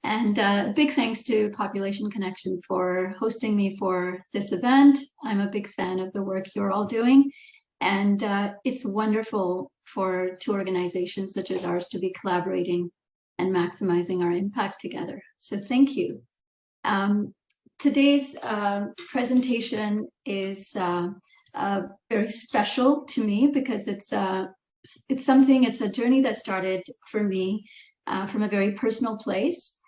And big thanks to Population Connection for hosting me for this event. I'm a big fan of the work you're all doing. And it's wonderful for two organizations such as ours to be collaborating and maximizing our impact together. So thank you. Today's presentation is very special to me because it's a journey that started for me from a very personal place.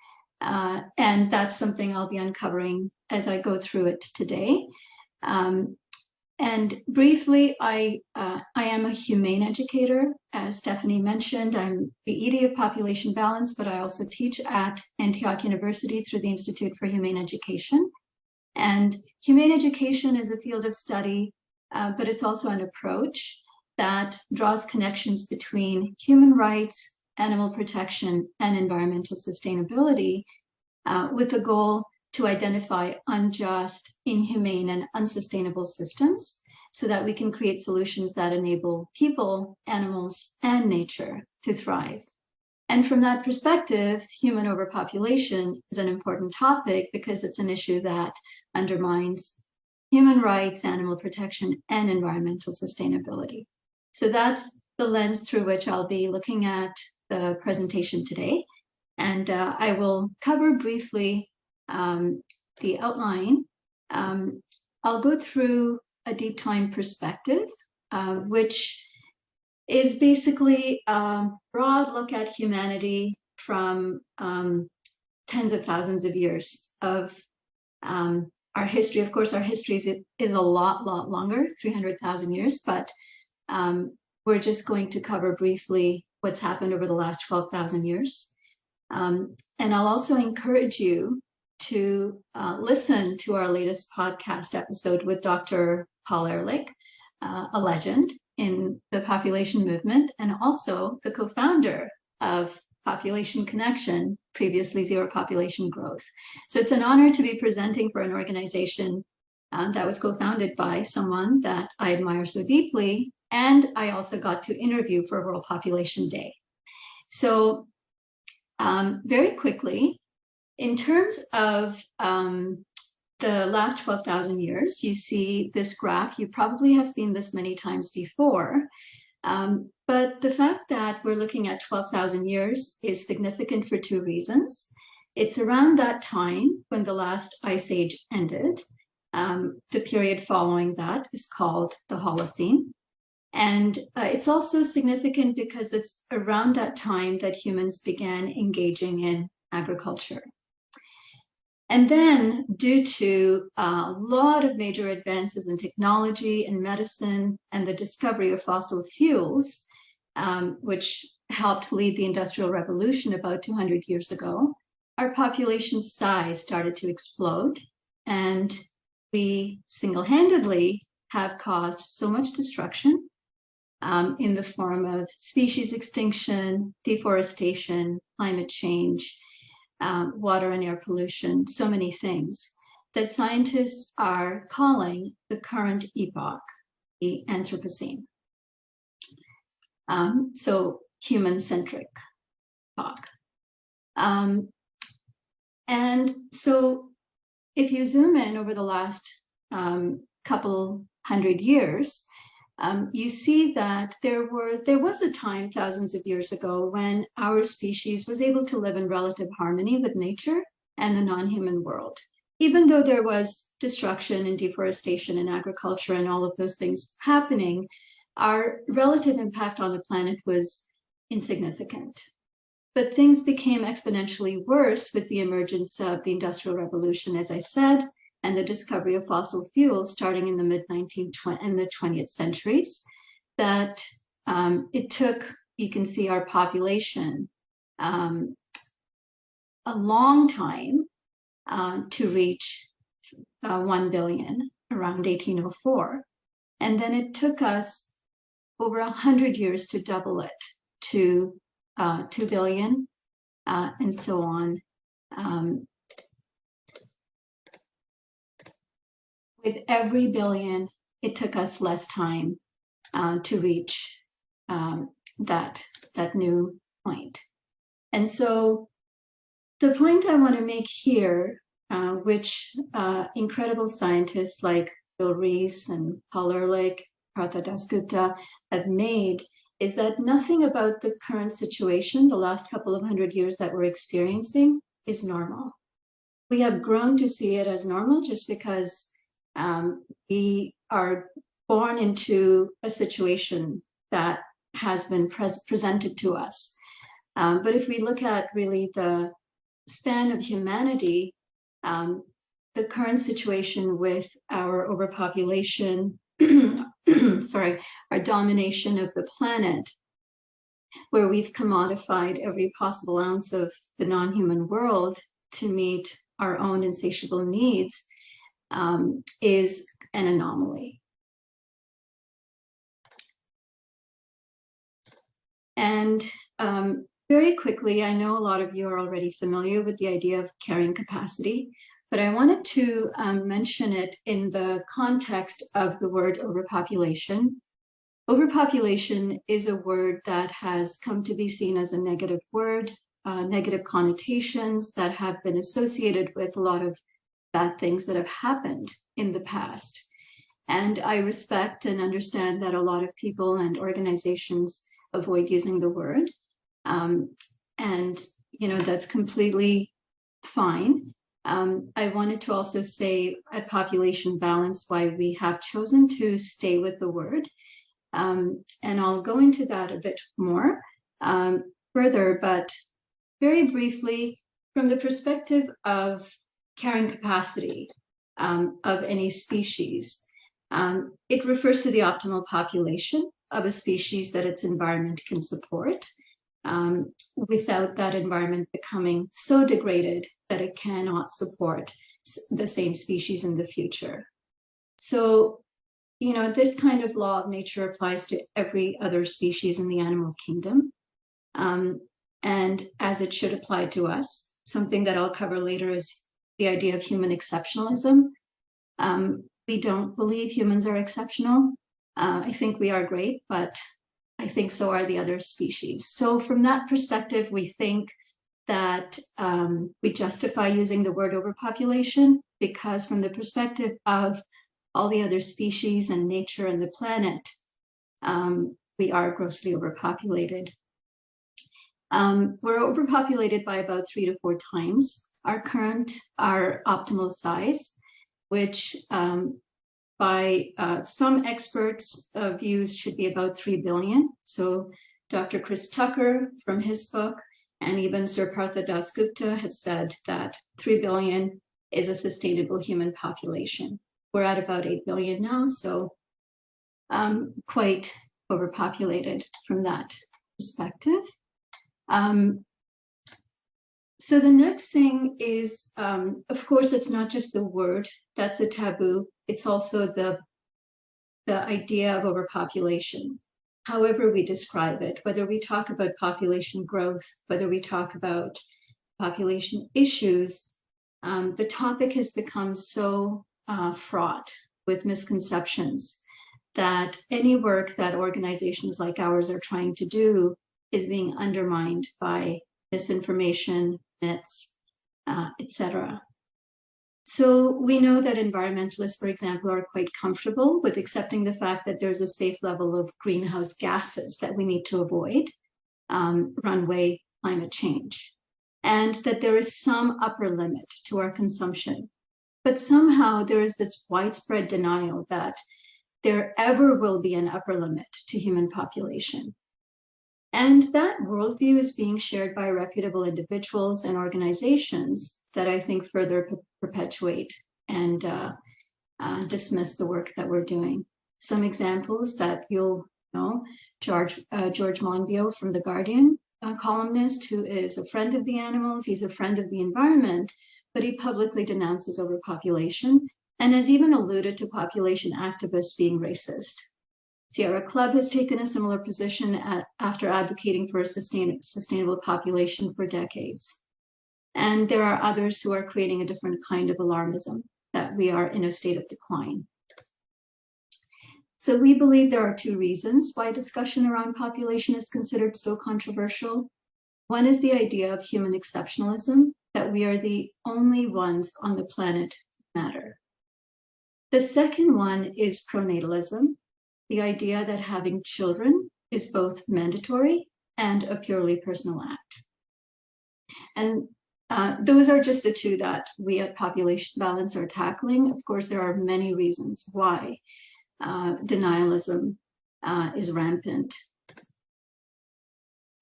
And that's something I'll be uncovering as I go through it today. And briefly, I am a humane educator. As Stephanie mentioned, I'm the ED of Population Balance, but I also teach at Antioch University through the Institute for Humane Education. And humane education is a field of study, but it's also an approach that draws connections between human rights, animal protection, and environmental sustainability with a goal to identify unjust, inhumane, and unsustainable systems so that we can create solutions that enable people, animals, and nature to thrive. And from that perspective, human overpopulation is an important topic because it's an issue that undermines human rights, animal protection, and environmental sustainability. So that's the lens through which I'll be looking at the presentation today. And I will cover briefly the outline. I'll go through a deep time perspective, which is basically a broad look at humanity from tens of thousands of years of our history. Of course, our history is a lot longer, 300,000 years, but we're just going to cover briefly what's happened over the last 12,000 years. And I'll also encourage you to listen to our latest podcast episode with Dr. Paul Ehrlich, a legend in the population movement, and also the co-founder of Population Connection, previously Zero Population Growth. So it's an honor to be presenting for an organization that was co-founded by someone that I admire so deeply, and I also got to interview for World Population Day. So very quickly, in terms of the last 12,000 years, you see this graph. You probably have seen this many times before, but the fact that we're looking at 12,000 years is significant for two reasons. It's around that time when the last ice age ended. The period following that is called the Holocene. And it's also significant because it's around that time that humans began engaging in agriculture. And then, due to a lot of major advances in technology and medicine and the discovery of fossil fuels, which helped lead the Industrial Revolution about 200 years ago, our population size started to explode. And we single-handedly have caused so much destruction in the form of species extinction, deforestation, climate change, water and air pollution, so many things that scientists are calling the current epoch, the Anthropocene. So human-centric epoch. And so if you zoom in over the last couple hundred years, you see that there was a time thousands of years ago when our species was able to live in relative harmony with nature and the non-human world. Even though there was destruction and deforestation and agriculture and all of those things happening, our relative impact on the planet was insignificant. But things became exponentially worse with the emergence of the Industrial Revolution, as I said, and the discovery of fossil fuels starting in the the 20th centuries, that it took, you can see our population, a long time to reach 1 billion, around 1804. And then it took us over 100 years to double it to 2 billion, and so on. With every billion, it took us less time to reach that new point. And so The point I want to make here, which incredible scientists like Bill Rees and Paul Ehrlich, Partha Dasgupta have made, is that nothing about the current situation, the last couple of 100 years that we're experiencing, is normal. We have grown to see it as normal just because we are born into a situation that has been presented to us. But if we look at really the span of humanity, the current situation with our overpopulation, sorry, our domination of the planet, where we've commodified every possible ounce of the non-human world to meet our own insatiable needs, is an anomaly. And very quickly, I know a lot of you are already familiar with the idea of carrying capacity, but I wanted to mention it in the context of the word overpopulation. Overpopulation is a word that has come to be seen as a negative word, negative connotations that have been associated with a lot of bad things that have happened in the past. And I respect and understand that a lot of people and organizations avoid using the word. And, you know, that's completely fine. I wanted to also say at Population Balance why we have chosen to stay with the word. And I'll go into that a bit more further, but very briefly, from the perspective of carrying capacity of any species, it refers to the optimal population of a species that its environment can support, without that environment becoming so degraded that it cannot support the same species in the future. So, you know, this kind of law of nature applies to every other species in the animal kingdom. And as it should apply to us, something that I'll cover later is the idea of human exceptionalism. We don't believe humans are exceptional. I think we are great, but I think so are the other species. So from that perspective, we think that we justify using the word overpopulation because from the perspective of all the other species and nature and the planet, we are grossly overpopulated. We're overpopulated by about 3 to 4 times our optimal size, which by some experts' views should be about 3 billion. So Dr. Chris Tucker from his book and even Sir Partha Dasgupta have said that 3 billion is a sustainable human population. We're at about 8 billion now, so quite overpopulated from that perspective. So the next thing is, of course, it's not just the word that's a taboo. It's also the idea of overpopulation, however we describe it, whether we talk about population growth, whether we talk about population issues, the topic has become so fraught with misconceptions that any work that organizations like ours are trying to do is being undermined by misinformation, myths, etc. So we know that environmentalists, for example, are quite comfortable with accepting the fact that there's a safe level of greenhouse gases that we need to avoid, runaway climate change, and that there is some upper limit to our consumption. But somehow there is this widespread denial that there ever will be an upper limit to human population. And that worldview is being shared by reputable individuals and organizations that I think further perpetuate and dismiss the work that we're doing. Some examples that you'll know, George Monbiot from The Guardian, a columnist who is a friend of the animals, he's a friend of the environment, but he publicly denounces overpopulation and has even alluded to population activists being racist. Sierra Club has taken a similar position after advocating for a sustainable population for decades. And there are others who are creating a different kind of alarmism, that we are in a state of decline. So we believe there are 2 reasons why discussion around population is considered so controversial. One is the idea of human exceptionalism, that we are the only ones on the planet who matter. The second one is pronatalism, the idea that having children is both mandatory and a purely personal act. And those are just the two that we at Population Balance are tackling. Of course, there are many reasons why denialism is rampant.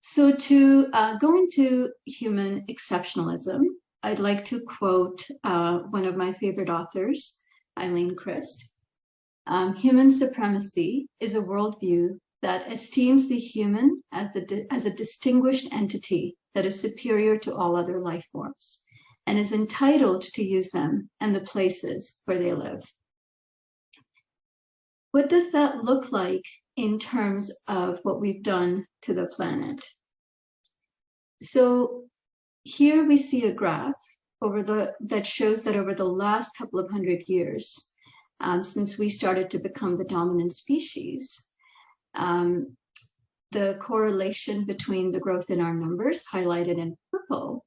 So to go into human exceptionalism, I'd like to quote one of my favorite authors, Eileen Crist. Human supremacy is a worldview that esteems the human as a distinguished entity that is superior to all other life forms and is entitled to use them and the places where they live. What does that look like in terms of what we've done to the planet? So here we see a graph that shows that over the last couple of 100 years, since we started to become the dominant species, the correlation between the growth in our numbers, highlighted in purple,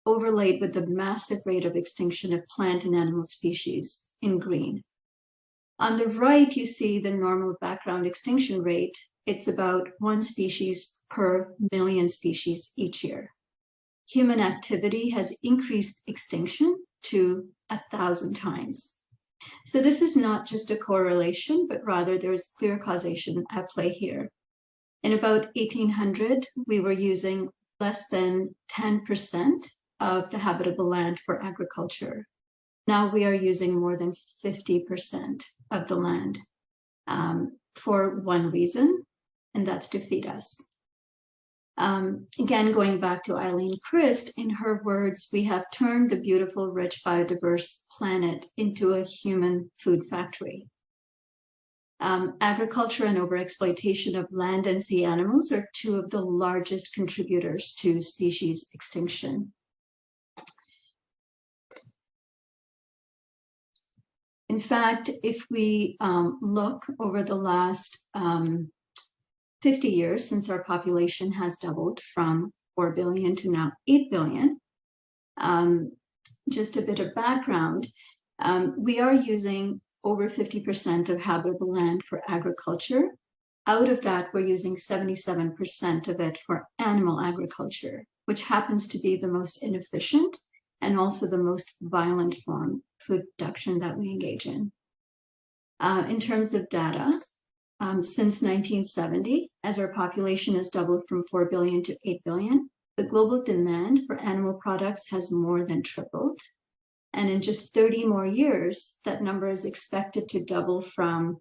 overlaid with the massive rate of extinction of plant and animal species in green. On the right, you see the normal background extinction rate. It's about 1 species per million species each year. Human activity has increased extinction to 1,000 times. So this is not just a correlation, but rather there is clear causation at play here. In about 1800, we were using less than 10% of the habitable land for agriculture. Now we are using more than 50% of the land for one reason, and that's to feed us. Again, going back to Eileen Crist, in her words, we have turned the beautiful, rich, biodiverse planet into a human food factory. Agriculture and overexploitation of land and sea animals are two of the largest contributors to species extinction. In fact, if we look over the last 50 years since our population has doubled from 4 billion to now 8 billion, just a bit of background, we are using over 50% of habitable land for agriculture. Out of that, we're using 77% of it for animal agriculture, which happens to be the most inefficient and also the most violent form of food production that we engage in. In terms of data, since 1970, as our population has doubled from 4 billion to 8 billion, the global demand for animal products has more than tripled. And in just 30 more years, that number is expected to double from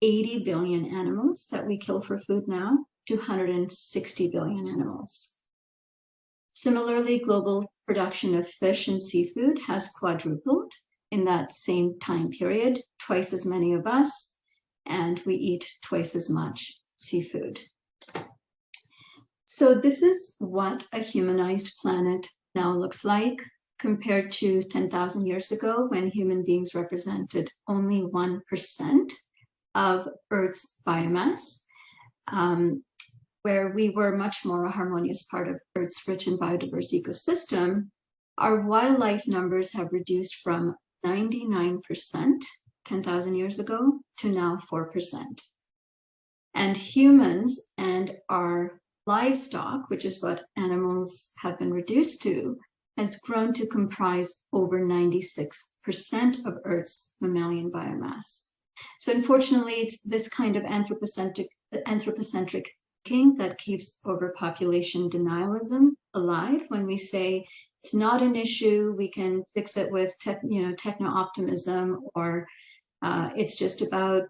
80 billion animals that we kill for food now to 160 billion animals. Similarly, global production of fish and seafood has quadrupled in that same time period, twice as many of us, and we eat twice as much seafood. So this is what a humanized planet now looks like compared to 10,000 years ago, when human beings represented only 1% of Earth's biomass, where we were much more a harmonious part of Earth's rich and biodiverse ecosystem. Our wildlife numbers have reduced from 99% 10,000 years ago to now 4%. And humans and our livestock, which is what animals have been reduced to, has grown to comprise over 96% of Earth's mammalian biomass. So unfortunately, it's this kind of anthropocentric thinking that keeps overpopulation denialism alive. When we say it's not an issue, we can fix it with techno-optimism, or it's just about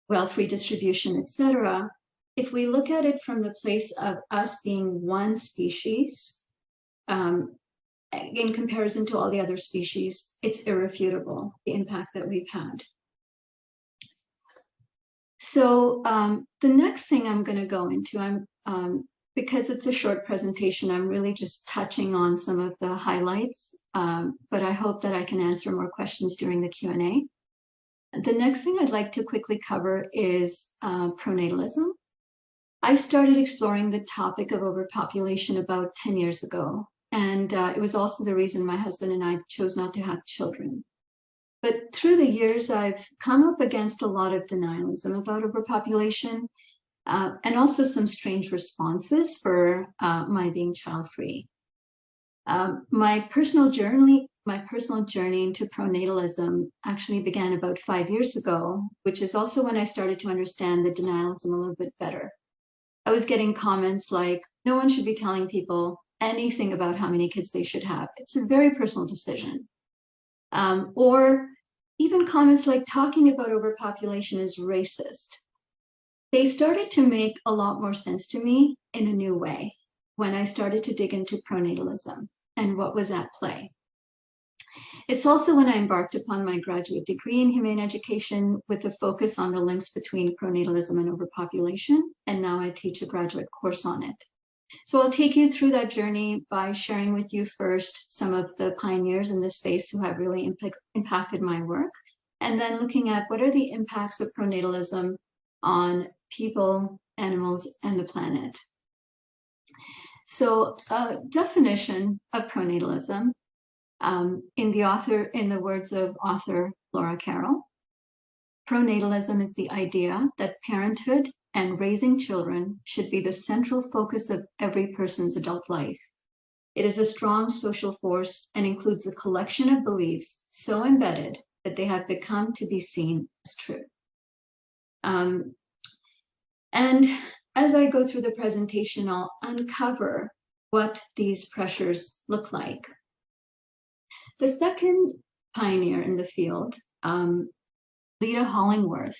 wealth redistribution, etc. If we look at it from the place of us being one species, in comparison to all the other species, it's irrefutable, the impact that we've had. So the next thing I'm going to go into, because it's a short presentation, I'm really just touching on some of the highlights, but I hope that I can answer more questions during the Q&A. The next thing I'd like to quickly cover is pronatalism. I started exploring the topic of overpopulation about 10 years ago, And it was also the reason my husband and I chose not to have children. But through the years, I've come up against a lot of denialism about overpopulation, and also some strange responses for my being child-free. My personal journey into pronatalism actually began about 5 years ago, which is also when I started to understand the denialism a little bit better. I was getting comments like, no one should be telling people anything about how many kids they should have. It's a very personal decision. Or even comments like talking about overpopulation is racist. They started to make a lot more sense to me in a new way when I started to dig into pronatalism and what was at play. It's also when I embarked upon my graduate degree in humane education with a focus on the links between pronatalism and overpopulation, and now I teach a graduate course on it. So I'll take you through that journey by sharing with you first some of the pioneers in this space who have really impacted my work, and then looking at what are the impacts of pronatalism on people, animals, and the planet. So a definition of pronatalism, in the words of author Laura Carroll, pronatalism is the idea that parenthood and raising children should be the central focus of every person's adult life. It is a strong social force and includes a collection of beliefs so embedded that they have become to be seen as true. And as I go through the presentation, I'll uncover what these pressures look like. The second pioneer in the field, Lita Hollingworth,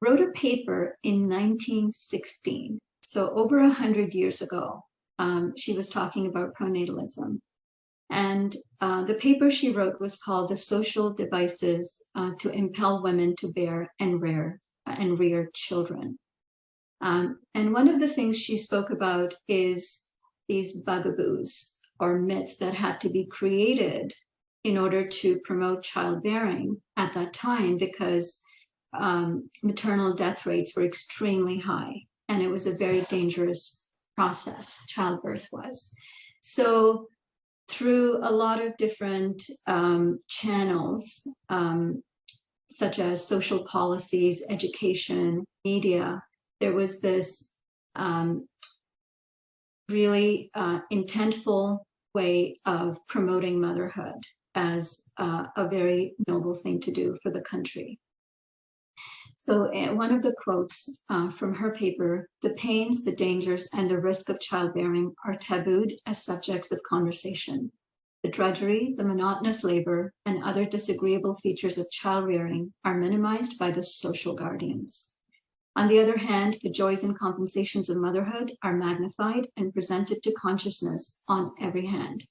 wrote a paper in 1916, so over 100 years ago. She was talking about pronatalism. And the paper she wrote was called The Social Devices to Impel Women to Bear and Rear Children. And one of the things she spoke about is these bugaboos or myths that had to be created in order to promote childbearing at that time, because maternal death rates were extremely high, and it was a very dangerous process, childbirth was. So through a lot of different channels, such as social policies, education, media, there was this really intentful way of promoting motherhood as a very noble thing to do for the country. So one of the quotes from her paper, "The pains, the dangers, and the risk of childbearing are tabooed as subjects of conversation. The drudgery, the monotonous labor, and other disagreeable features of child rearing are minimized by the social guardians. On the other hand, the joys and compensations of motherhood are magnified and presented to consciousness on every hand.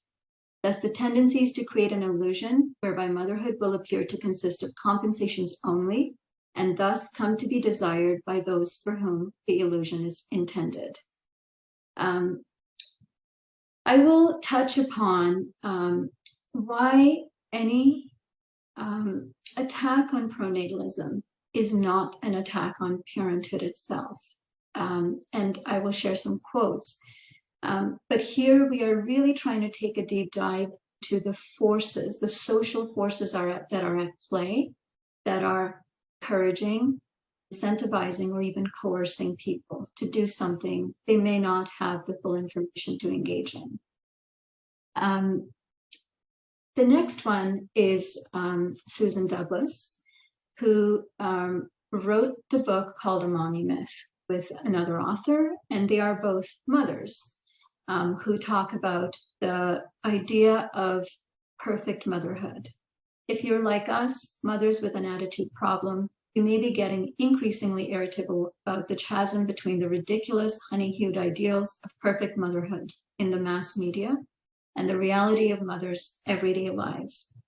Thus, the tendency is to create an illusion whereby motherhood will appear to consist of compensations only, and thus come to be desired by those for whom the illusion is intended." I will touch upon why any attack on pronatalism is not an attack on parenthood itself. And I will share some quotes. But here we are really trying to take a deep dive to the forces, the social forces that are at play, that are encouraging, incentivizing, or even coercing people to do something they may not have the full information to engage in. The next one is Susan Douglas, who wrote the book called A Mommy Myth with another author, and they are both mothers who talk about the idea of perfect motherhood. If you're like us, mothers with an attitude problem, you may be getting increasingly irritable about the chasm between the ridiculous, honey-hued ideals of perfect motherhood in the mass media and the reality of mothers' everyday lives.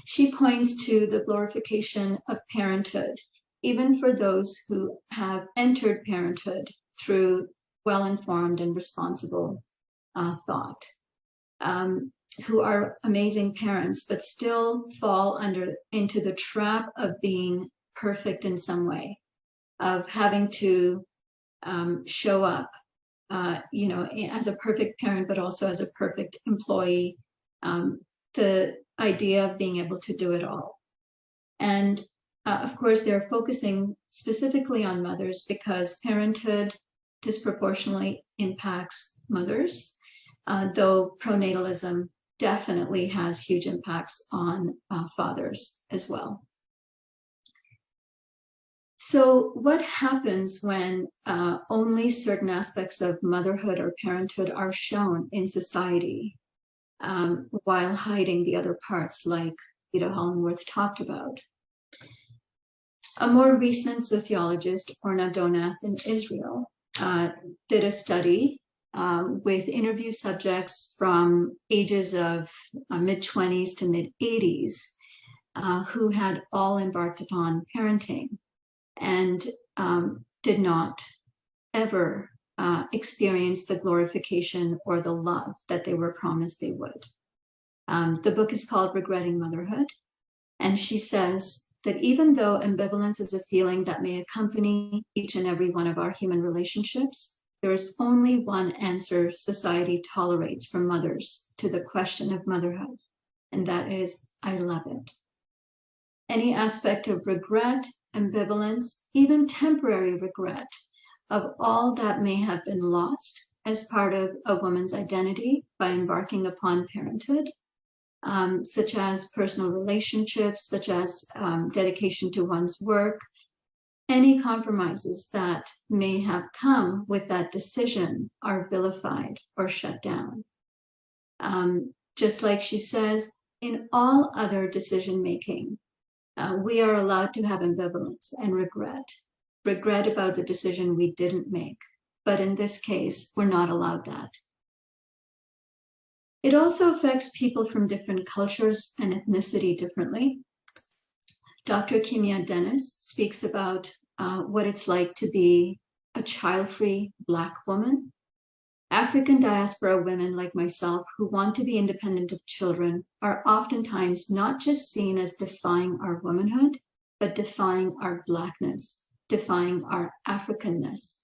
She points to the glorification of parenthood, even for those who have entered parenthood through well-informed and responsible thought, who are amazing parents, but still fall into the trap of being perfect in some way, of having to show up as a perfect parent, but also as a perfect employee, the idea of being able to do it all. And of course, they're focusing specifically on mothers because parenthood disproportionately impacts mothers, though pronatalism definitely has huge impacts on fathers as well. So what happens when only certain aspects of motherhood or parenthood are shown in society while hiding the other parts, like Ida Hollingworth talked about? A more recent sociologist, Orna Donath in Israel, did a study with interview subjects from ages of mid-20s to mid-80s who had all embarked upon parenting and did not ever experience the glorification or the love that they were promised they would. The book is called Regretting Motherhood, and she says that even though ambivalence is a feeling that may accompany each and every one of our human relationships, there is only one answer society tolerates from mothers to the question of motherhood, and that is, I love it. Any aspect of regret, ambivalence, even temporary regret of all that may have been lost as part of a woman's identity by embarking upon parenthood, such as personal relationships, such as dedication to one's work, any compromises that may have come with that decision are vilified or shut down. Just like she says, in all other decision-making, we are allowed to have ambivalence and regret about the decision we didn't make. But in this case, we're not allowed that. It also affects people from different cultures and ethnicity differently. Dr. Kimia Dennis speaks about what it's like to be a child-free Black woman. African diaspora women like myself who want to be independent of children are oftentimes not just seen as defying our womanhood, but defying our Blackness, defying our Africanness.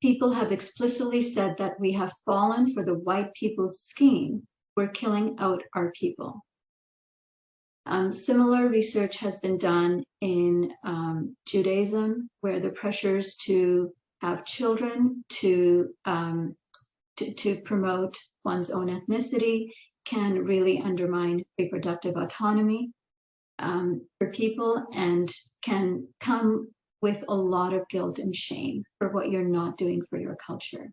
People have explicitly said that we have fallen for the white people's scheme. We're killing out our people. Similar research has been done in Judaism, where the pressures to have children, to promote one's own ethnicity can really undermine reproductive autonomy for people and can come with a lot of guilt and shame for what you're not doing for your culture.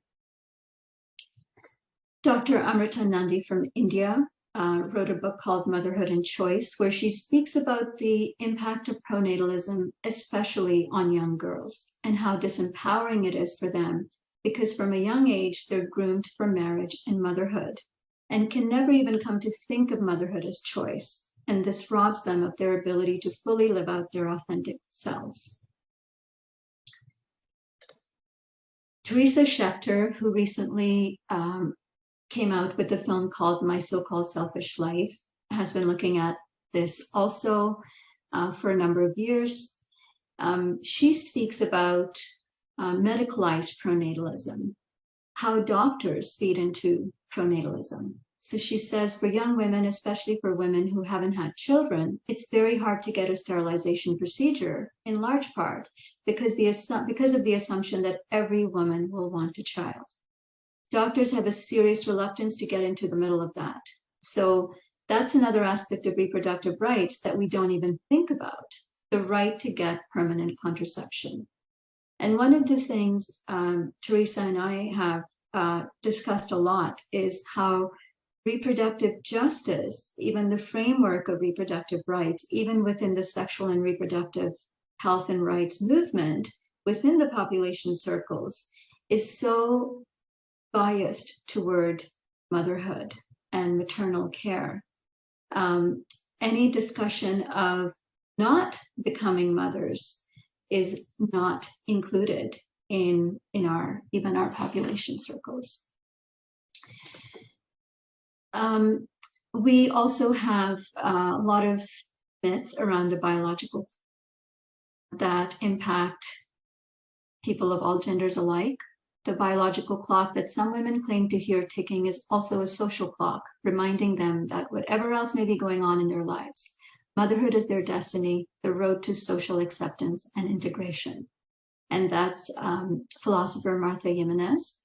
Dr. Amrita Nandi from India wrote a book called Motherhood and Choice, where she speaks about the impact of pronatalism, especially on young girls, and how disempowering it is for them, because from a young age, they're groomed for marriage and motherhood, and can never even come to think of motherhood as choice. And this robs them of their ability to fully live out their authentic selves. Teresa Schechter, who recently came out with a film called My So-Called Selfish Life, has been looking at this also for a number of years. She speaks about medicalized pronatalism, how doctors feed into pronatalism. So she says for young women, especially for women who haven't had children, it's very hard to get a sterilization procedure, in large part because of the assumption that every woman will want a child. Doctors have a serious reluctance to get into the middle of that. So that's another aspect of reproductive rights that we don't even think about, the right to get permanent contraception. And one of the things Teresa and I have discussed a lot is how reproductive justice, even the framework of reproductive rights, even within the sexual and reproductive health and rights movement, within the population circles, is so biased toward motherhood and maternal care. Any discussion of not becoming mothers is not included in even our population circles. We also have a lot of myths around the biological that impact people of all genders alike. The biological clock that some women claim to hear ticking is also a social clock, reminding them that whatever else may be going on in their lives, motherhood is their destiny, the road to social acceptance and integration. And that's philosopher Martha Jimenez.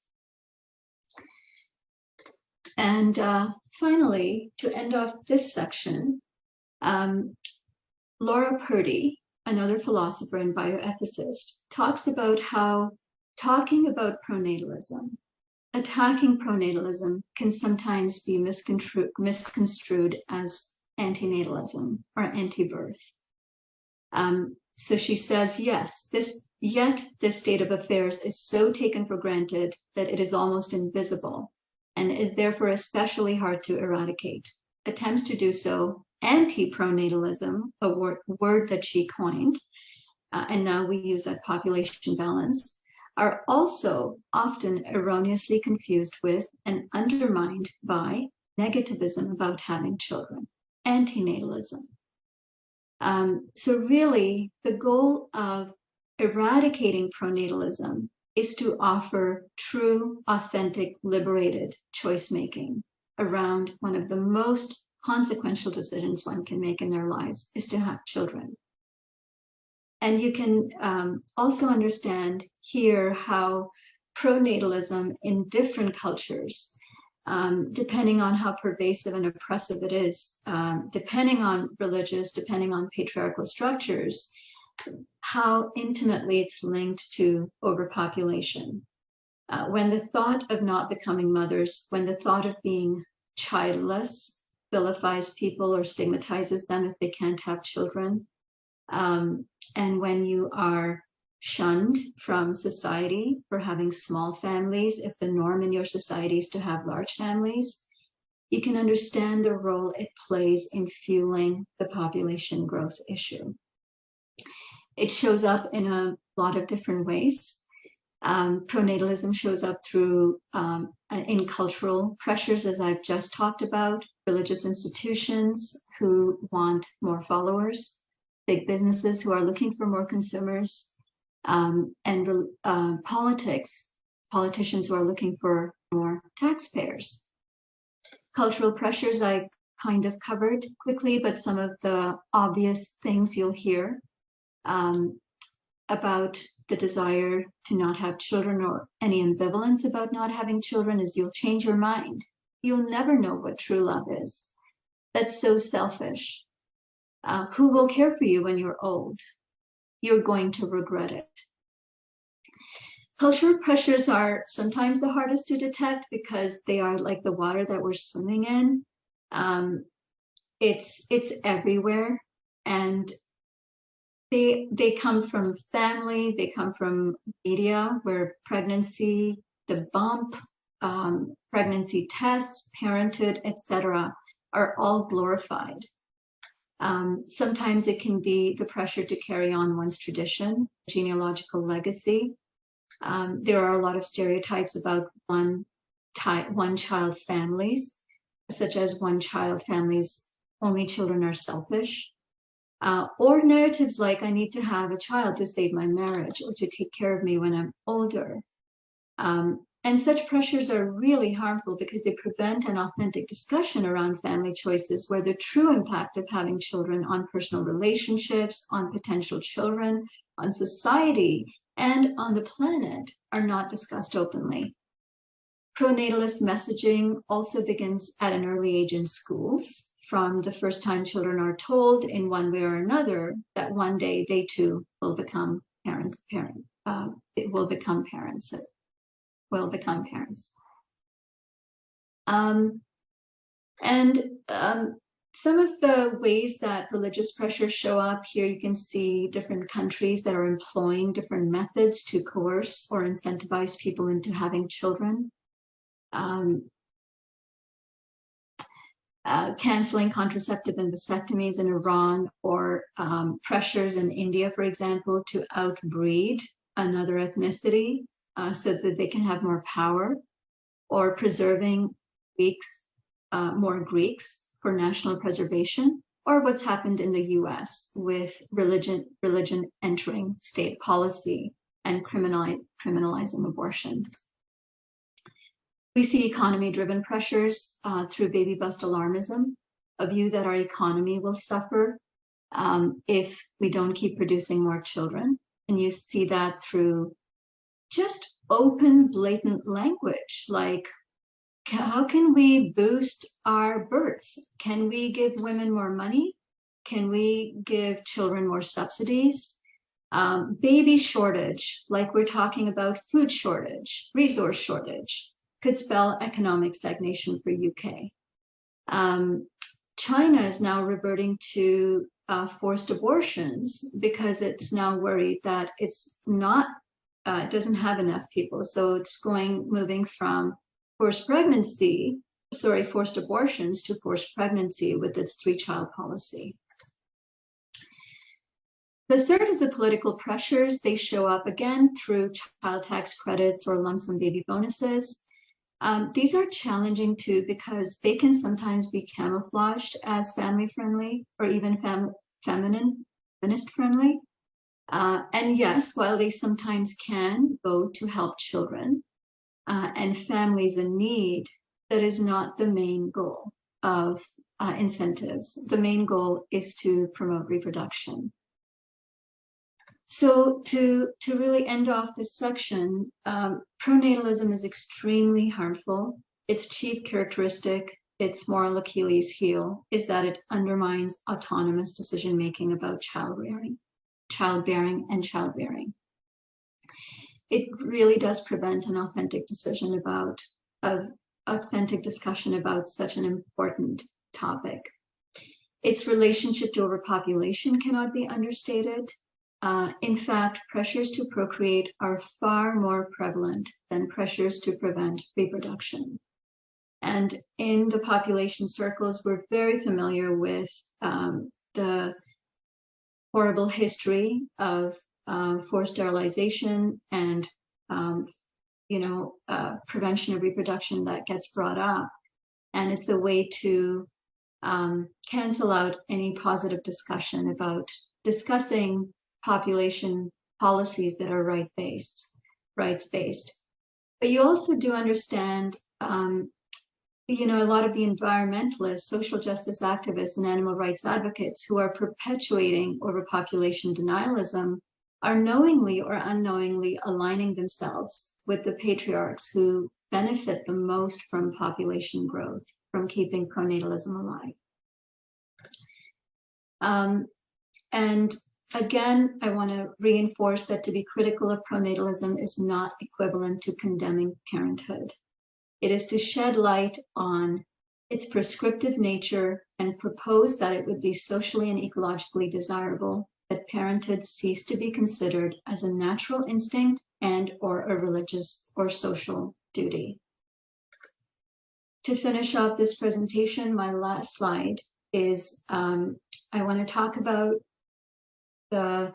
And finally, to end off this section, Laura Purdy, another philosopher and bioethicist, talks about how talking about pronatalism, attacking pronatalism, can sometimes be misconstrued as antinatalism or anti-birth. So she says, yes, this state of affairs is so taken for granted that it is almost invisible and is therefore especially hard to eradicate. Attempts to do so, anti-pronatalism, a word that she coined, and now we use at population balance, are also often erroneously confused with and undermined by negativism about having children, antinatalism. So really, the goal of eradicating pronatalism is to offer true, authentic, liberated choice-making around one of the most consequential decisions one can make in their lives, is to have children. And you can also understand here how pronatalism in different cultures, depending on how pervasive and oppressive it is, depending on religious, depending on patriarchal structures, how intimately it's linked to overpopulation. When the thought of not becoming mothers, when the thought of being childless vilifies people or stigmatizes them if they can't have children, and when you are shunned from society for having small families, if the norm in your society is to have large families, you can understand the role it plays in fueling the population growth issue. It shows up in a lot of different ways. Pronatalism shows up through in cultural pressures, as I've just talked about, religious institutions who want more followers, big businesses who are looking for more consumers, and politicians who are looking for more taxpayers. Cultural pressures I kind of covered quickly, but some of the obvious things you'll hear about the desire to not have children, or any ambivalence about not having children, is you'll change your mind. You'll never know what true love is. That's so selfish. Who will care for you when you're old? You're going to regret it. Cultural pressures are sometimes the hardest to detect because they are like the water that we're swimming in. It's everywhere, and they come from family, they come from media, where pregnancy, the bump, pregnancy tests, parenthood, etc., are all glorified. Sometimes it can be the pressure to carry on one's tradition, genealogical legacy. There are a lot of stereotypes about one-child families, such as one-child families, only children are selfish. Or narratives like, I need to have a child to save my marriage or to take care of me when I'm older. And such pressures are really harmful because they prevent an authentic discussion around family choices, where the true impact of having children on personal relationships, on potential children, on society, and on the planet are not discussed openly. Pronatalist messaging also begins at an early age in schools, from the first time children are told in one way or another that one day they too will become parents. Some of the ways that religious pressures show up here, you can see different countries that are employing different methods to coerce or incentivize people into having children. Canceling contraceptive and vasectomies in Iran, or pressures in India, for example, to outbreed another ethnicity so that they can have more power, or preserving more Greeks for national preservation, or what's happened in the US with religion entering state policy and criminalizing abortion. We see economy-driven pressures through baby bust alarmism, a view that our economy will suffer if we don't keep producing more children. And you see that through just open, blatant language, like, how can we boost our births? Can we give women more money? Can we give children more subsidies? Baby shortage, like we're talking about food shortage, resource shortage, could spell economic stagnation for UK. China is now reverting to forced abortions because it's now worried that it's not, it doesn't have enough people. So it's moving from forced abortions to forced pregnancy with its 3-child policy. The third is the political pressures. They show up again through child tax credits or lump sum baby bonuses. These are challenging too because they can sometimes be camouflaged as family-friendly or even feminist-friendly. And yes, while they sometimes can go to help children and families in need, that is not the main goal of incentives. The main goal is to promote reproduction. So to really end off this section, pronatalism is extremely harmful. Its chief characteristic, its moral Achilles heel, is that it undermines autonomous decision-making about childbearing. It really does prevent an authentic discussion about such an important topic. Its relationship to overpopulation cannot be understated. In fact, pressures to procreate are far more prevalent than pressures to prevent reproduction. And in the population circles, we're very familiar with the horrible history of forced sterilization and prevention of reproduction that gets brought up. And it's a way to cancel out any positive discussion about discussing population policies that are rights-based. But you also do understand, a lot of the environmentalists, social justice activists, and animal rights advocates who are perpetuating overpopulation denialism are knowingly or unknowingly aligning themselves with the patriarchs who benefit the most from population growth, from keeping pronatalism alive. And again, I want to reinforce that to be critical of pronatalism is not equivalent to condemning parenthood. It is to shed light on its prescriptive nature and propose that it would be socially and ecologically desirable that parenthood cease to be considered as a natural instinct and or a religious or social duty. To finish off this presentation, my last slide is I want to talk about go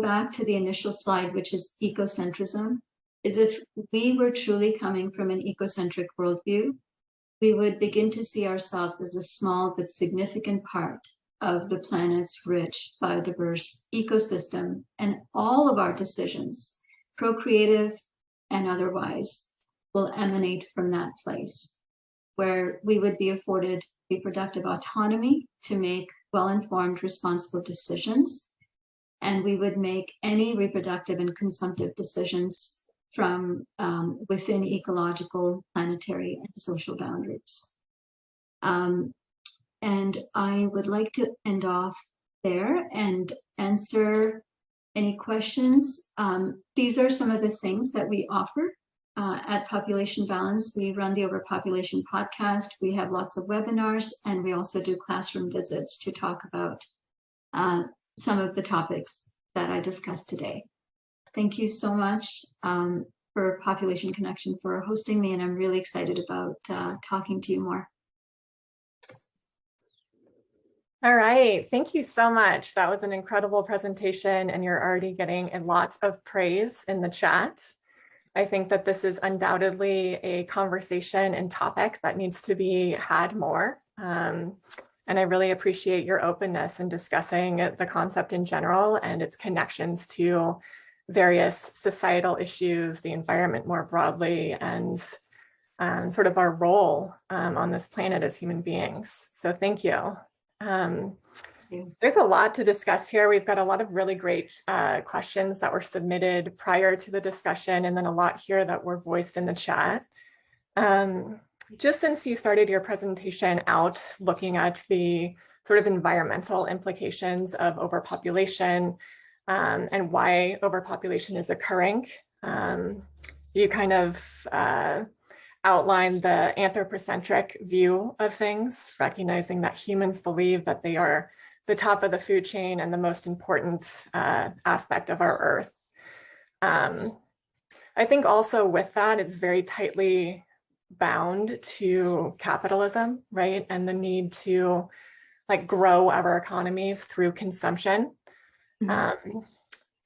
back to the initial slide, which is ecocentrism. Is if we were truly coming from an ecocentric worldview, we would begin to see ourselves as a small but significant part of the planet's rich biodiverse ecosystem, and all of our decisions, procreative and otherwise, will emanate from that place, where we would be afforded reproductive autonomy to make well-informed, responsible decisions, and we would make any reproductive and consumptive decisions from within ecological, planetary, and social boundaries. And I would like to end off there and answer any questions. These are some of the things that we offer at Population Balance. We run the Overpopulation podcast. We have lots of webinars, and we also do classroom visits to talk about some of the topics that I discussed today. Thank you so much for Population Connection for hosting me, and I'm really excited about talking to you more. All right, thank you so much. That was an incredible presentation, and you're already getting lots of praise in the chat. I think that this is undoubtedly a conversation and topic that needs to be had more. And I really appreciate your openness in discussing the concept in general and its connections to various societal issues, the environment more broadly, and sort of our role on this planet as human beings. So thank you. There's a lot to discuss here. We've got a lot of really great questions that were submitted prior to the discussion, and then a lot here that were voiced in the chat. Just since you started your presentation out looking at the sort of environmental implications of overpopulation and why overpopulation is occurring, you kind of outline the anthropocentric view of things, recognizing that humans believe that they are the top of the food chain and the most important aspect of our Earth. I think also with that, it's very tightly bound to capitalism, right? And the need to like grow our economies through consumption. And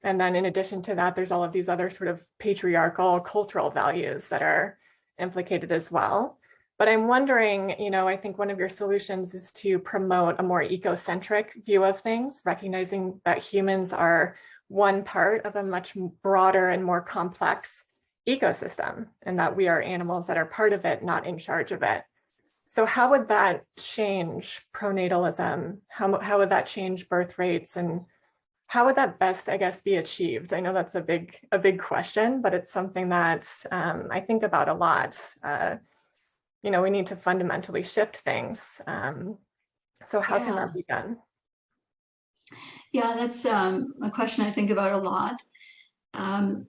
then in addition to that, there's all of these other sort of patriarchal cultural values that are implicated as well. But I'm wondering, you know, I think one of your solutions is to promote a more ecocentric view of things, recognizing that humans are one part of a much broader and more complex ecosystem, and that we are animals that are part of it, not in charge of it. So how would that change pronatalism? How would that change birth rates, and how would that best, I guess, be achieved? I know that's a big question, but it's something that I think about a lot. You know, we need to fundamentally shift things. So how can that be done? Yeah, that's a question I think about a lot. And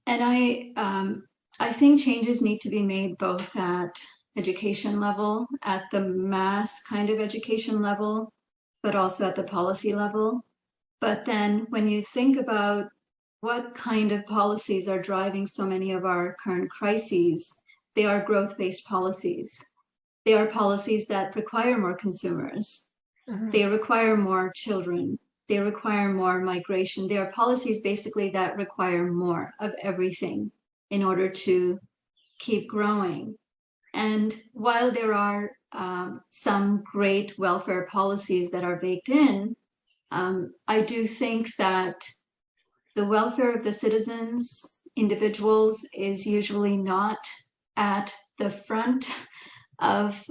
I think changes need to be made both at education level, at the mass kind of education level, but also at the policy level. But then when you think about what kind of policies are driving so many of our current crises, they are growth-based policies. They are policies that require more consumers. They require more children. They require more migration. They are policies basically that require more of everything in order to keep growing. And while there are some great welfare policies that are baked in, I do think that the welfare of the citizens, individuals, is usually not at the front of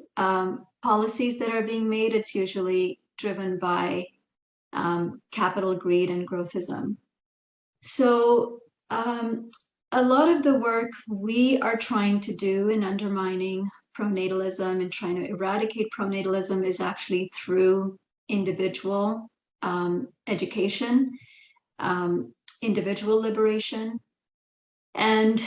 policies that are being made. It's usually driven by capital greed and growthism. So a lot of the work we are trying to do in undermining pronatalism and trying to eradicate pronatalism is actually through individual education, individual liberation. And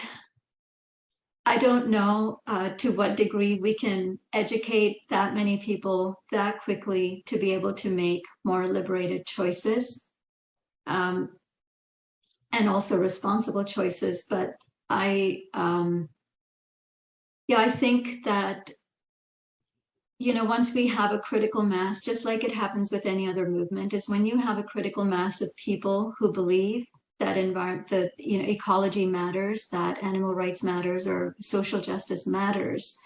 I don't know to what degree we can educate that many people that quickly to be able to make more liberated choices and also responsible choices. But I think that, you know, once we have a critical mass, just like it happens with any other movement, is when you have a critical mass of people who believe that ecology matters, that animal rights matters, or social justice matters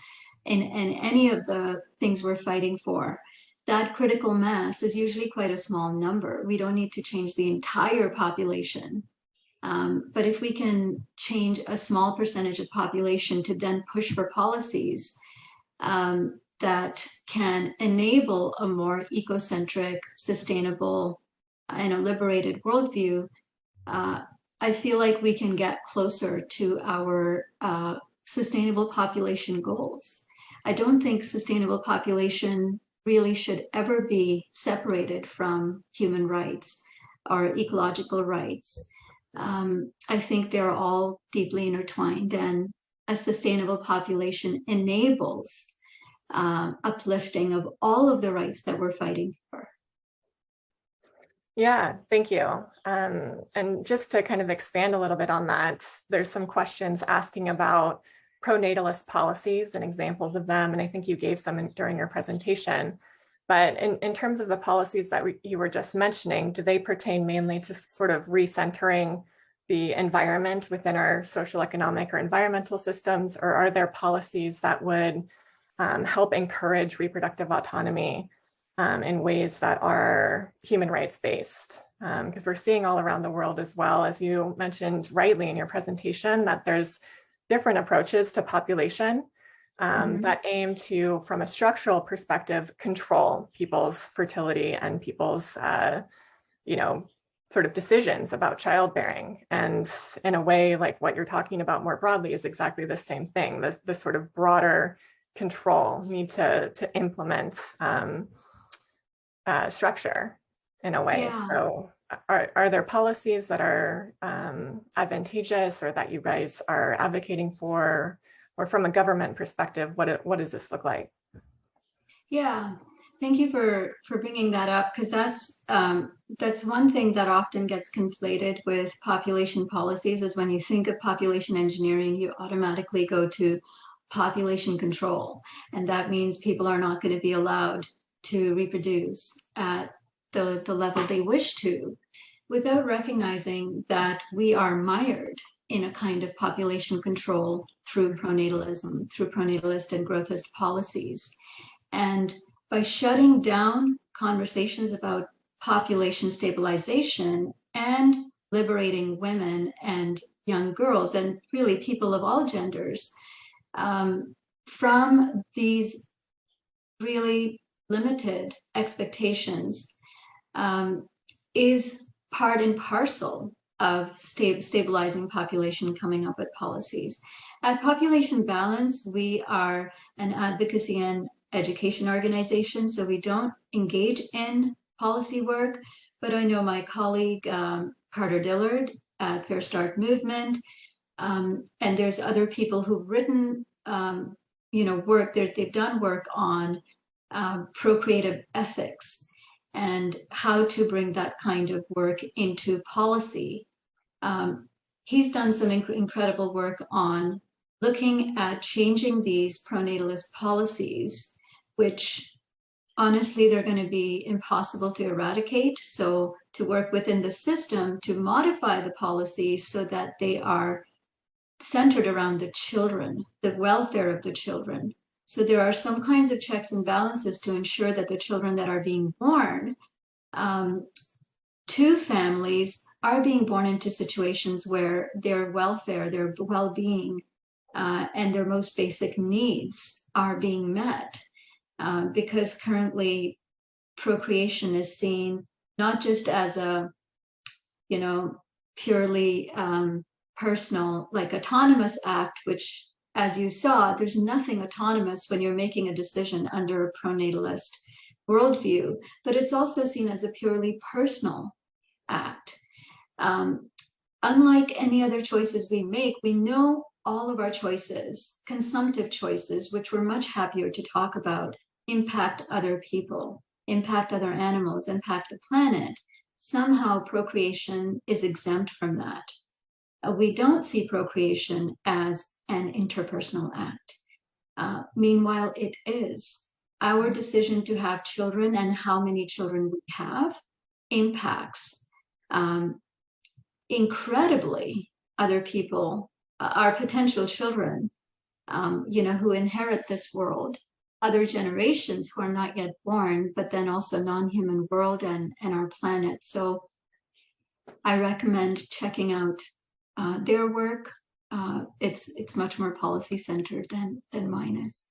in any of the things we're fighting for, that critical mass is usually quite a small number. We don't need to change the entire population. But if we can change a small percentage of population to then push for policies that can enable a more ecocentric, sustainable, and a liberated worldview, I feel like we can get closer to our sustainable population goals. I don't think sustainable population really should ever be separated from human rights or ecological rights. I think they're all deeply intertwined, and a sustainable population enables uplifting of all of the rights that we're fighting for. Yeah, thank you. And just to kind of expand a little bit on that, there's some questions asking about pronatalist policies and examples of them. And I think you gave some during your presentation. But in terms of the policies that you were just mentioning, do they pertain mainly to sort of recentering the environment within our social, economic, or environmental systems? Or are there policies that would help encourage reproductive autonomy in ways that are human rights based? Because we're seeing all around the world, as well as you mentioned rightly in your presentation, that there's different approaches to population. that aim to, from a structural perspective, control people's fertility and people's, sort of decisions about childbearing. And in a way, like what you're talking about more broadly is exactly the same thing, this sort of broader control need to implement structure in a way. Yeah. So are there policies that are advantageous or that you guys are advocating for, or from a government perspective, what does this look like? Yeah, thank you for bringing that up, because that's one thing that often gets conflated with population policies. Is when you think of population engineering, you automatically go to population control, and that means people are not going to be allowed to reproduce at the level they wish to, without recognizing that we are mired in a kind of population control through pronatalism, through pronatalist and growthist policies. And by shutting down conversations about population stabilization and liberating women and young girls, and really people of all genders, from these really limited expectations, is part and parcel of stabilizing population, coming up with policies. At Population Balance, we are an advocacy and education organization, so we don't engage in policy work, but I know my colleague Carter Dillard at Fair Start Movement, and there's other people who've written work. They've done work on procreative ethics and how to bring that kind of work into policy. He's done some incredible work on looking at changing these pronatalist policies, which honestly, they're going to be impossible to eradicate. So to work within the system to modify the policies so that they are centered around the children, the welfare of the children. So there are some kinds of checks and balances to ensure that the children that are being born to families are being born into situations where their welfare, their well-being, and their most basic needs are being met. Because currently procreation is seen not just as a, purely personal, like autonomous act, which, as you saw, there's nothing autonomous when you're making a decision under a pronatalist worldview, but it's also seen as a purely personal act. Unlike any other choices we make, we know all of our choices, consumptive choices, which we're much happier to talk about, impact other people, impact other animals, impact the planet. Somehow procreation is exempt from that. We don't see procreation as an interpersonal act. Meanwhile, it is. Our decision to have children and how many children we have impacts incredibly other people, our potential children, who inherit this world, other generations who are not yet born, but then also non-human world and our planet. So I recommend checking out their work. It's much more policy centered than mine is.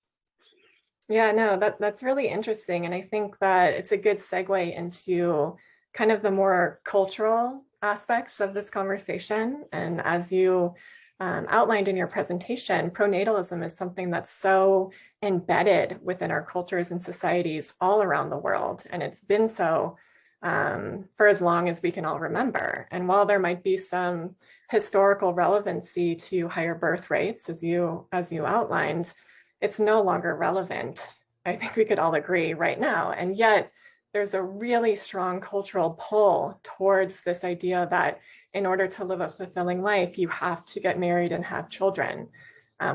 Yeah, no, that's really interesting. And I think that it's a good segue into kind of the more cultural aspects of this conversation. And as you outlined in your presentation, pronatalism is something that's so embedded within our cultures and societies all around the world. And it's been so for as long as we can all remember. And while there might be some historical relevancy to higher birth rates, as you outlined, it's no longer relevant. I think we could all agree right now. And yet there's a really strong cultural pull towards this idea that in order to live a fulfilling life, you have to get married and have children.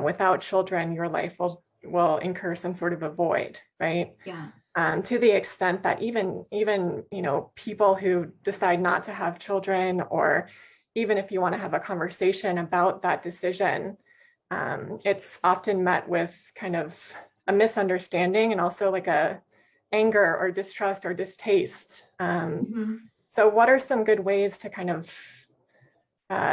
Without children, your life will incur some sort of a void, right? Yeah. To the extent that even people who decide not to have children, or even if you want to have a conversation about that decision, it's often met with kind of a misunderstanding and also like a anger or distrust or distaste. So what are some good ways to kind of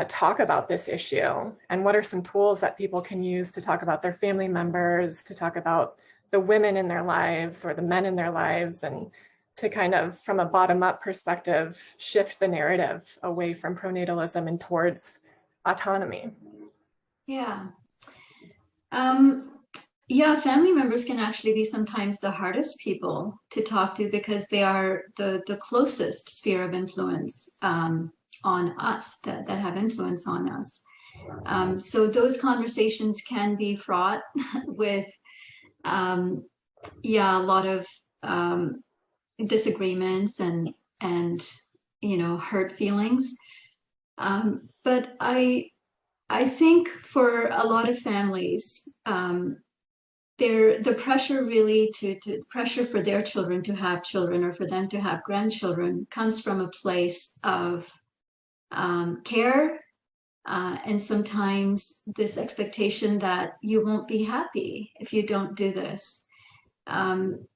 talk about this issue? And what are some tools that people can use to talk about their family members, to talk about the women in their lives or the men in their lives, and to kind of, from a bottom-up perspective, shift the narrative away from pronatalism and towards autonomy? Yeah. Yeah, family members can actually be sometimes the hardest people to talk to because they are the closest sphere of influence on us, that have influence on us. So those conversations can be fraught with, yeah, a lot of disagreements and hurt feelings. But I think for a lot of families, the pressure really to pressure for their children to have children or for them to have grandchildren comes from a place of care, and sometimes this expectation that you won't be happy if you don't do this. And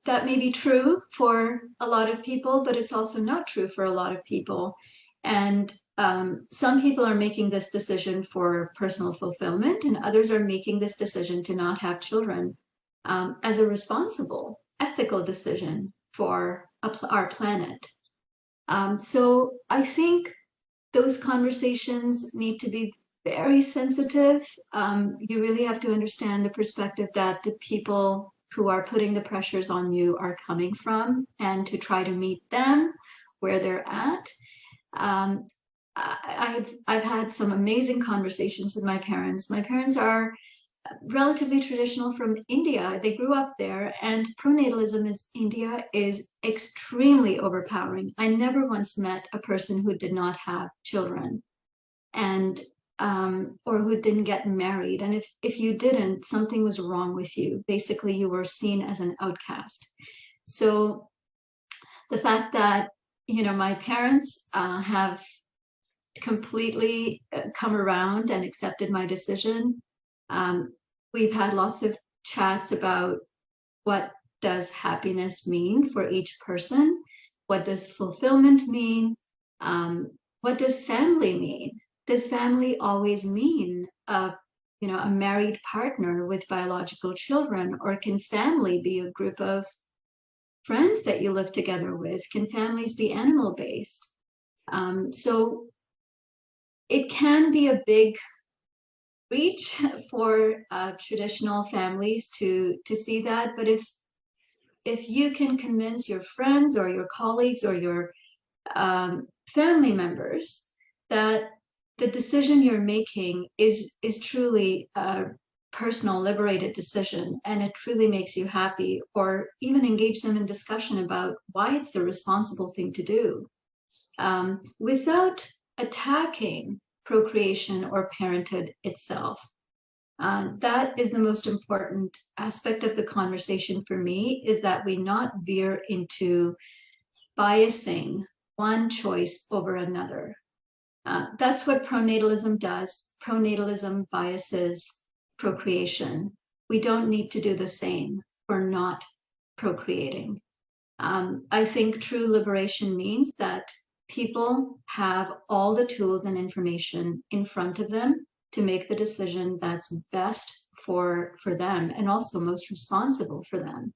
that may be true for a lot of people, but it's also not true for a lot of people. And some people are making this decision for personal fulfillment, and others are making this decision to not have children as a responsible, ethical decision for our planet. So I think those conversations need to be very sensitive. You really have to understand the perspective that the people who are putting the pressures on you are coming from, and to try to meet them where they're at. I've had some amazing conversations with my parents. My parents are relatively traditional from India. They grew up there, and pronatalism in India is extremely overpowering. I never once met a person who did not have children, and or who didn't get married. And if you didn't, something was wrong with you. Basically, you were seen as an outcast. So the fact that my parents have completely come around and accepted my decision. We've had lots of chats about what does happiness mean for each person? What does fulfillment mean? What does family mean? Does family always mean a married partner with biological children, or can family be a group of friends that you live together with? Can families be animal-based? So it can be a big reach for traditional families to see that. But if you can convince your friends or your colleagues or your family members that the decision you're making is truly a personal, liberated decision, and it truly makes you happy, or even engage them in discussion about why it's the responsible thing to do, without attacking procreation or parenthood itself. That is the most important aspect of the conversation for me, is that we not veer into biasing one choice over another. That's what pronatalism does. Pronatalism biases procreation. We don't need to do the same for not procreating. I think true liberation means that people have all the tools and information in front of them to make the decision that's best for them, and also most responsible for them.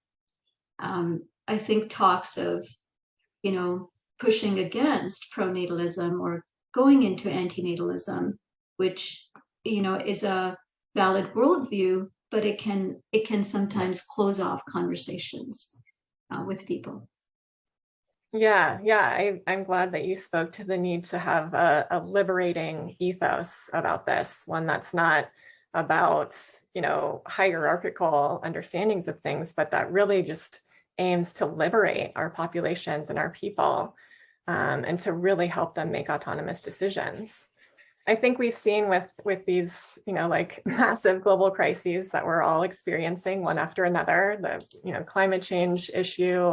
I think talks of, pushing against pronatalism or going into antinatalism, which, is a valid worldview, but it can sometimes close off conversations with people. Yeah, I'm glad that you spoke to the need to have a liberating ethos about this, one that's not about, hierarchical understandings of things, but that really just aims to liberate our populations and our people, and to really help them make autonomous decisions. I think we've seen with these, massive global crises that we're all experiencing one after another, the, climate change issue,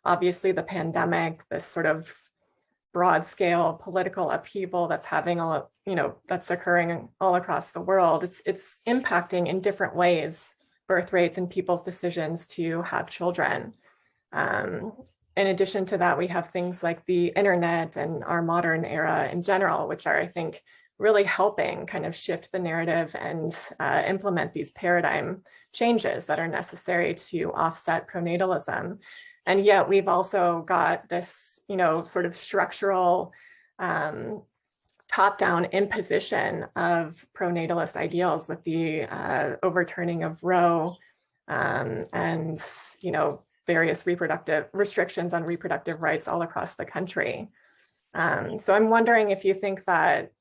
obviously the pandemic, this sort of broad scale political upheaval that's that's occurring all across the world. It's impacting in different ways birth rates and people's decisions to have children. in addition to that, we have things like the internet and our modern era in general, which are, I think, really helping kind of shift the narrative and implement these paradigm changes that are necessary to offset pronatalism. And yet we've also got this, sort of structural top-down imposition of pronatalist ideals with the overturning of Roe and, various reproductive restrictions on reproductive rights all across the country. So I'm wondering if you think that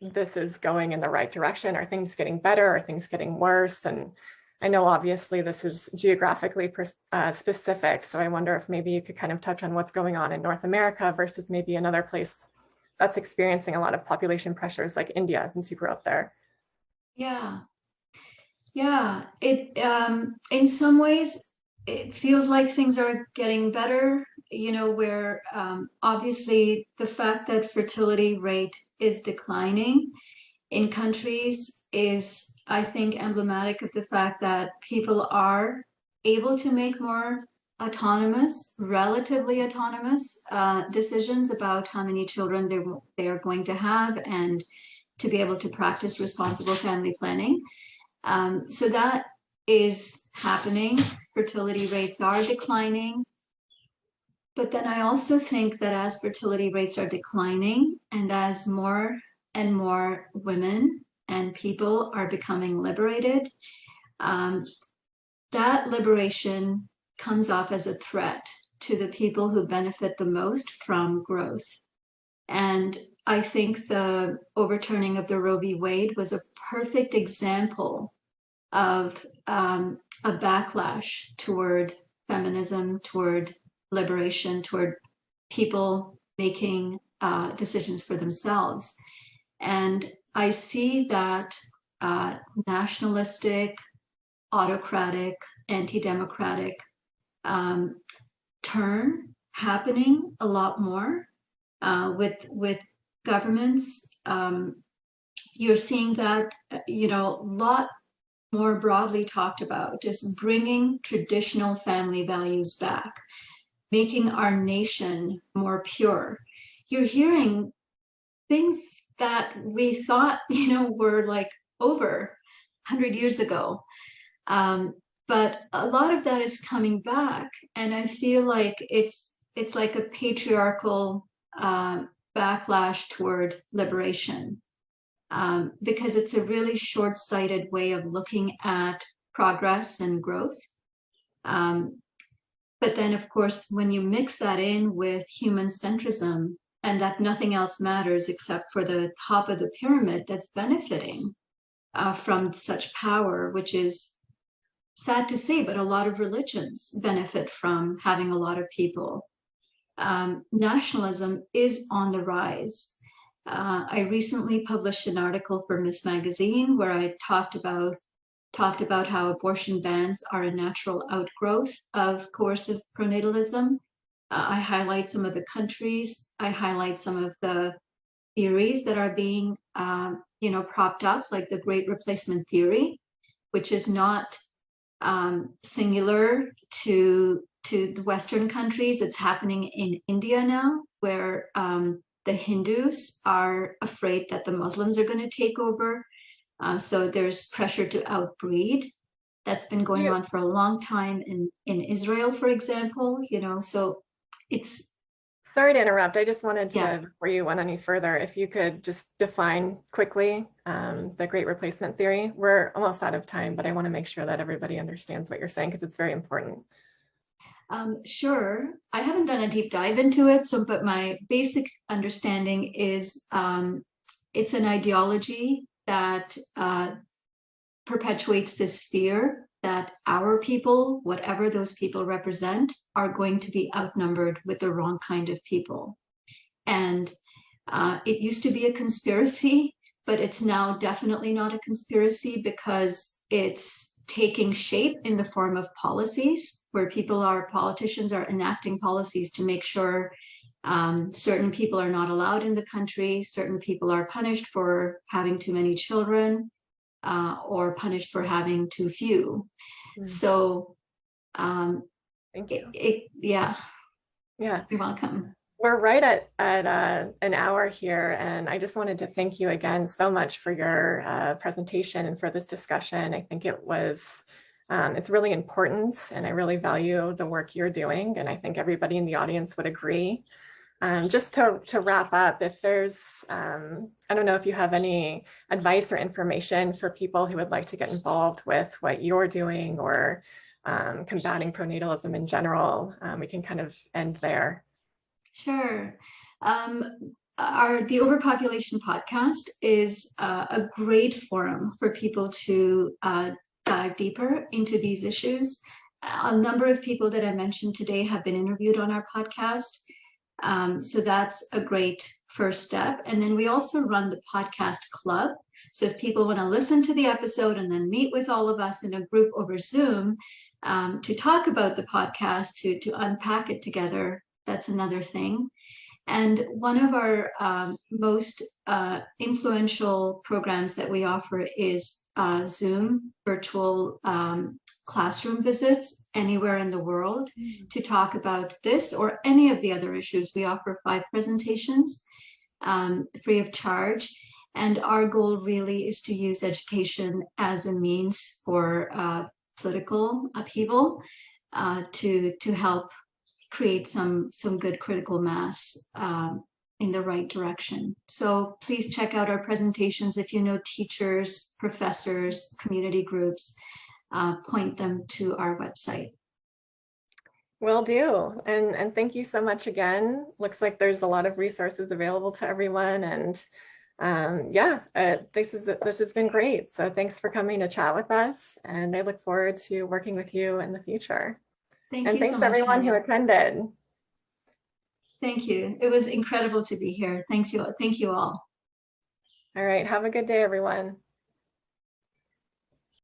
this is going in the right direction. Are things getting better? Are things getting worse? And I know obviously this is geographically specific, so I wonder if maybe you could kind of touch on what's going on in North America versus maybe another place that's experiencing a lot of population pressures like India, since you grew up there. Yeah. It in some ways it feels like things are getting better, where obviously the fact that fertility rate is declining in countries is, I think, emblematic of the fact that people are able to make more relatively autonomous decisions about how many children they are going to have, and to be able to practice responsible family planning. So that is happening. Fertility rates are declining. But then I also think that as fertility rates are declining, and as more and more women and people are becoming liberated, that liberation comes off as a threat to the people who benefit the most from growth. And I think the overturning of the Roe v. Wade was a perfect example of a backlash toward feminism, toward liberation, toward people making decisions for themselves. And I see that nationalistic, autocratic, anti-democratic turn happening a lot more with governments. You're seeing that, a lot more broadly talked about, just bringing traditional family values back, making our nation more pure. You're hearing things that we thought, were like over 100 years ago. But a lot of that is coming back. And I feel like it's like a patriarchal backlash toward liberation. Because it's a really short-sighted way of looking at progress and growth. But then, of course, when you mix that in with human-centrism, and that nothing else matters except for the top of the pyramid that's benefiting from such power, which is sad to say, but a lot of religions benefit from having a lot of people. Nationalism is on the rise. I recently published an article for Miss Magazine where I talked about how abortion bans are a natural outgrowth of coercive pronatalism. I highlight some of the countries. I highlight some of the theories that are being, propped up, like the Great Replacement theory, which is not singular to the Western countries. It's happening in India now, where the Hindus are afraid that the Muslims are going to take over. So there's pressure to outbreed. That's been going on for a long time in Israel, for example, so it's... Sorry to interrupt. I just wanted to, before you went any further, if you could just define quickly the Great Replacement theory. We're almost out of time, but I want to make sure that everybody understands what you're saying because it's very important. Sure. I haven't done a deep dive into it, but my basic understanding is it's an ideology that perpetuates this fear that our people, whatever those people represent, are going to be outnumbered with the wrong kind of people. And it used to be a conspiracy, but it's now definitely not a conspiracy because it's taking shape in the form of policies where politicians are enacting policies to make sure certain people are not allowed in the country, certain people are punished for having too many children, or punished for having too few. So, Thank you. Yeah. Yeah. You're welcome. We're right at an hour here, and I just wanted to thank you again so much for your presentation and for this discussion. I think it was, it's really important, and I really value the work you're doing, and I think everybody in the audience would agree. Just to wrap up, if there's, I don't know if you have any advice or information for people who would like to get involved with what you're doing or combating pronatalism in general, we can kind of end there. Sure. The Overpopulation podcast is a great forum for people to dive deeper into these issues. A number of people that I mentioned today have been interviewed on our podcast. So that's a great first step. And then we also run the podcast club. So if people want to listen to the episode and then meet with all of us in a group over Zoom to talk about the podcast, to unpack it together, that's another thing. And one of our most influential programs that we offer is Zoom virtual classroom visits anywhere in the world to talk about this or any of the other issues. We offer 5 presentations free of charge. And our goal really is to use education as a means for political upheaval to help create some good critical mass in the right direction. So please check out our presentations. If you know teachers, professors, community groups, point them to our website. Will do. And thank you so much again. Looks like there's a lot of resources available to everyone. And this has been great. So thanks for coming to chat with us. And I look forward to working with you in the future. Thank and you thanks so much, everyone Hannah. who attended. Thank you. It was incredible to be here. Thank you all. All right. Have a good day, everyone.